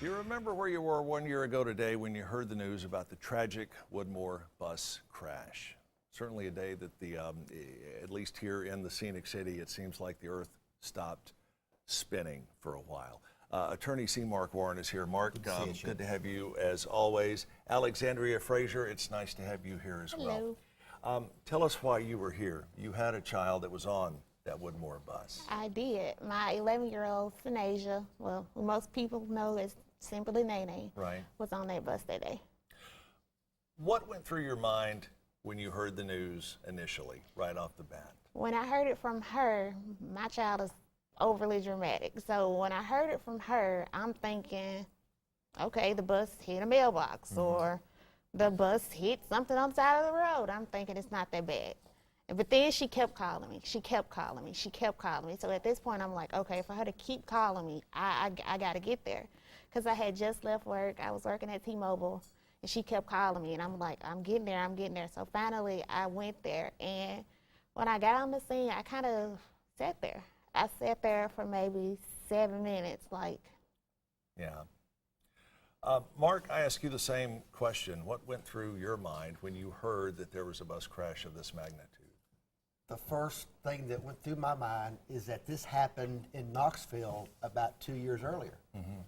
You remember where you were 1 year ago today when you heard the news about the tragic Woodmore bus crash. Certainly a day that at least here in the scenic city, it seems like the earth stopped spinning for a while. Attorney C. Mark Warren is here. Mark, good to have you as always. Alexandria Frazier, it's nice to have you here as well. Hello. Tell us why you were here. You had a child that was on that Woodmore bus. I did. My 11-year-old, Sanasia, well, who most people know as simply Nene, Right. was on that bus that day. What went through your mind when you heard the news initially, right off the bat? When I heard it from her, my child is overly dramatic. So when I heard it from her, I'm thinking, okay, the bus hit a mailbox or the bus hit something on the side of the road. I'm thinking it's not that bad. But then she kept calling me. She kept calling me. She kept calling me. So at this point, I'm like, okay, for her to keep calling me, I got to get there. Because I had just left work. I was working at T-Mobile, and she kept calling me. And I'm like, I'm getting there, I'm getting there. So finally, I went there. And when I got on the scene, I kind of sat there. I sat there for maybe 7 minutes, like. Yeah. Mark, I ask you the same question. What went through your mind when you heard that there was a bus crash of this magnitude? The first thing that went through my mind is that this happened in Knoxville about 2 years earlier.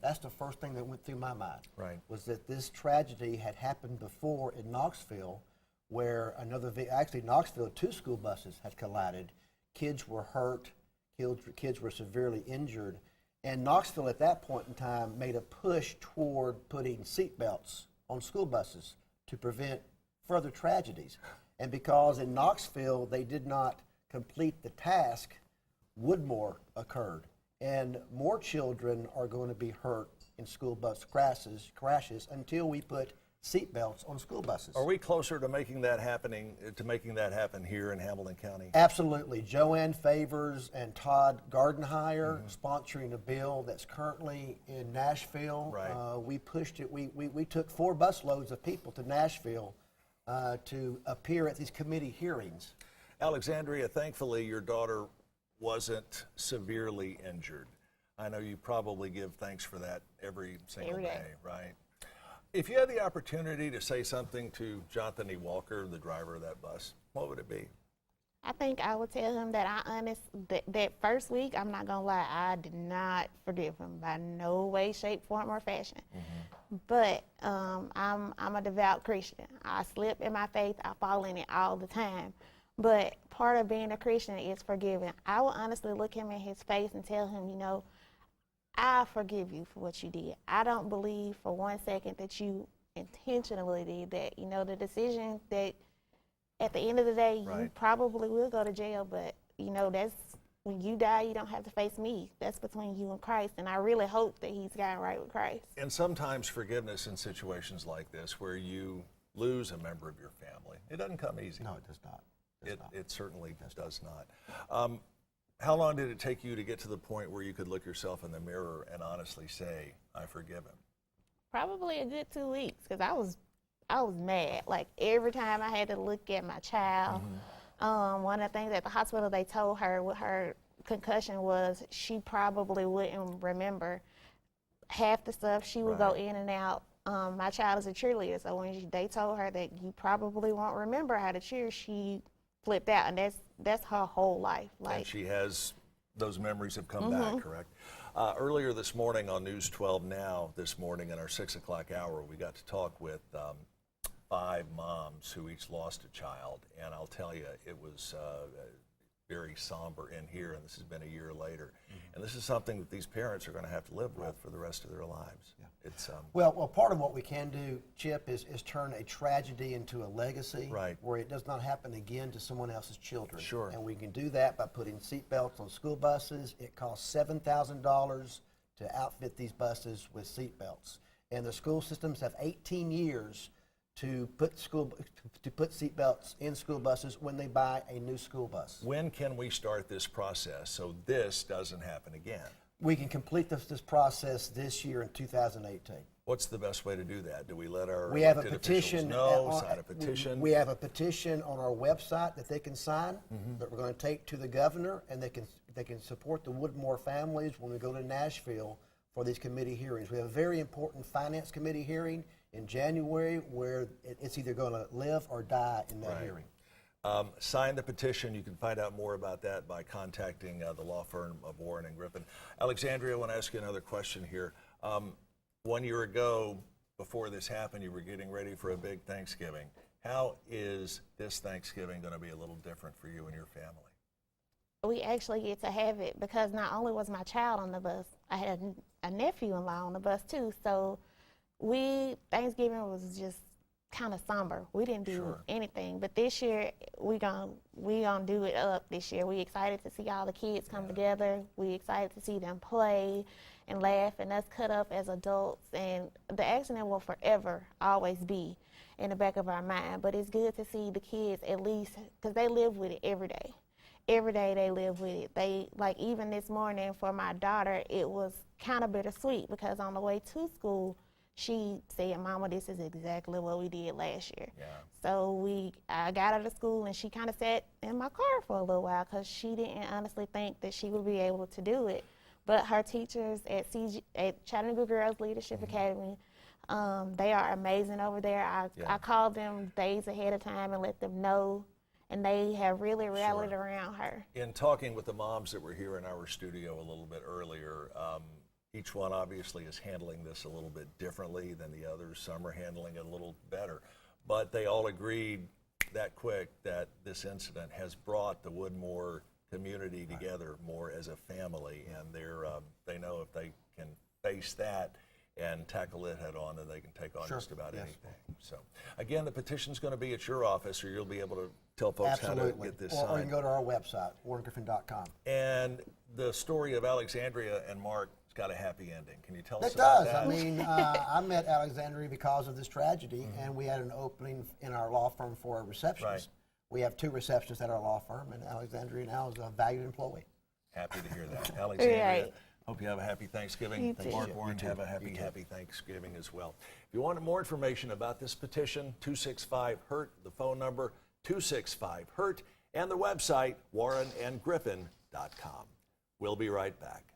That's the first thing that went through my mind. Right. Was that this tragedy had happened before in Knoxville, where actually Knoxville, 2 school buses had collided. Kids were hurt, kids were severely injured. And Knoxville at that point in time made a push toward putting seatbelts on school buses to prevent further tragedies. And because in Knoxville they did not complete the task, Woodmore occurred. And more children are going to be hurt in school bus crashes until we put seatbelts on school buses. Are we closer to making that happen here in Hamilton County? Absolutely. Joanne Favors and Todd Gardenhire sponsoring a bill that's currently in Nashville. Right. We pushed it. We took 4 busloads of people to Nashville to appear at these committee hearings. Alexandria, thankfully your daughter wasn't severely injured. I know you probably give thanks for that every single Every day. Right? If you had the opportunity to say something to Jonathan E. Walker, the driver of that bus, what would it be? I think I would tell him that that first week, I'm not gonna lie, I did not forgive him by no way, shape, form, or fashion. But I'm a devout Christian. I slip in my faith. I fall in it all the time. But part of being a Christian is forgiving. I will honestly look him in his face and tell him, you know, I forgive you for what you did. I don't believe for 1 second that you intentionally did that. You know, the decision that at the end of the day, Right. you probably will go to jail, but, you know, that's when you die, you don't have to face me. That's between you and Christ, and I really hope that he's gotten right with Christ. And sometimes forgiveness in situations like this where you lose a member of your family, it doesn't come easy. No, it does not. It certainly does not. How long did it take you to get to the point where you could look yourself in the mirror and honestly say, I forgive him? Probably a good 2 weeks, because I was mad. Like every time I had to look at my child, one of the things at the hospital they told her with her concussion was she probably wouldn't remember half the stuff. She would go Right. in and out. My child is a cheerleader, so when they told her that you probably won't remember how to cheer, she flipped out, and that's her whole life. Like, And she has, those memories have come back, correct? Earlier this morning on News 12 Now, this morning in our 6 o'clock hour, we got to talk with 5 moms who each lost a child. And I'll tell you, it was very somber in here, and this has been a year later. And this is something that these parents are going to have to live with for the rest of their lives. Yeah. It's Well, part of what we can do, Chip, is turn a tragedy into a legacy, Right. where it does not happen again to someone else's children. Sure. And we can do that by putting seatbelts on school buses. It costs $7,000 to outfit these buses with seatbelts, and the school systems have 18 years to put seatbelts in school buses when they buy a new school bus. when can we start this process so this doesn't happen again? We can complete this process this year in 2018. What's the best way to do that? Do we let our We have a elected officials petition. know, sign a petition? We have a petition on our website that they can sign that we're going to take to the governor, and they can support the Woodmore families when we go to Nashville for these committee hearings. We have a very important Finance Committee hearing in January where it's either going to live or die in that Right. hearing. Sign the petition. You can find out more about that by contacting the law firm of Warren and Griffin. Alexandria, I want to ask you another question here. 1 year ago, before this happened, you were getting ready for a big Thanksgiving. How is this Thanksgiving going to be a little different for you and your family? We actually get to have it because not only was my child on the bus, I had a nephew-in-law on the bus too. So Thanksgiving was just kind of somber. We didn't do Sure. anything. But this year, we gonna do it up this year. We excited to see all the kids come together. We excited to see them play and laugh and us cut up as adults. And the accident will forever always be in the back of our mind. But it's good to see the kids at least, because they live with it every day. Every day they live with it. They, like even this morning for my daughter, it was kind of bittersweet because on the way to school, she said, "Mama, this is exactly what we did last year." Yeah. So I got out of school and she kind of sat in my car for a little while because she didn't honestly think that she would be able to do it. But her teachers at Chattanooga Girls Leadership Academy, they are amazing over there. I called them days ahead of time and let them know, and they have really rallied around her. In talking with the moms that were here in our studio a little bit earlier, each one obviously is handling this a little bit differently than the others. Some are handling it a little better. But they all agreed that quick that this incident has brought the Woodmore community together more as a family. And they know if they can face that and tackle it head on, then they can take on just about anything. So, again, the petition's going to be at your office, or you'll be able to tell folks how to get this signed. Or you can go to our website, warrengriffin.com. And the story of Alexandria and Mark has got a happy ending. Can you tell us It about does. that? I mean, I met Alexandria because of this tragedy, and we had an opening in our law firm for a receptionist. Right. We have 2 receptionists at our law firm, and Alexandria now is a valued employee. Happy to hear that. Alexandria, Right. hope you have a happy Thanksgiving. You too. Mark Warren, have a happy Thanksgiving as well. If you want more information about this petition, 265-HURT, the phone number, 265-HURT, and the website, warrenandgriffin.com. We'll be right back.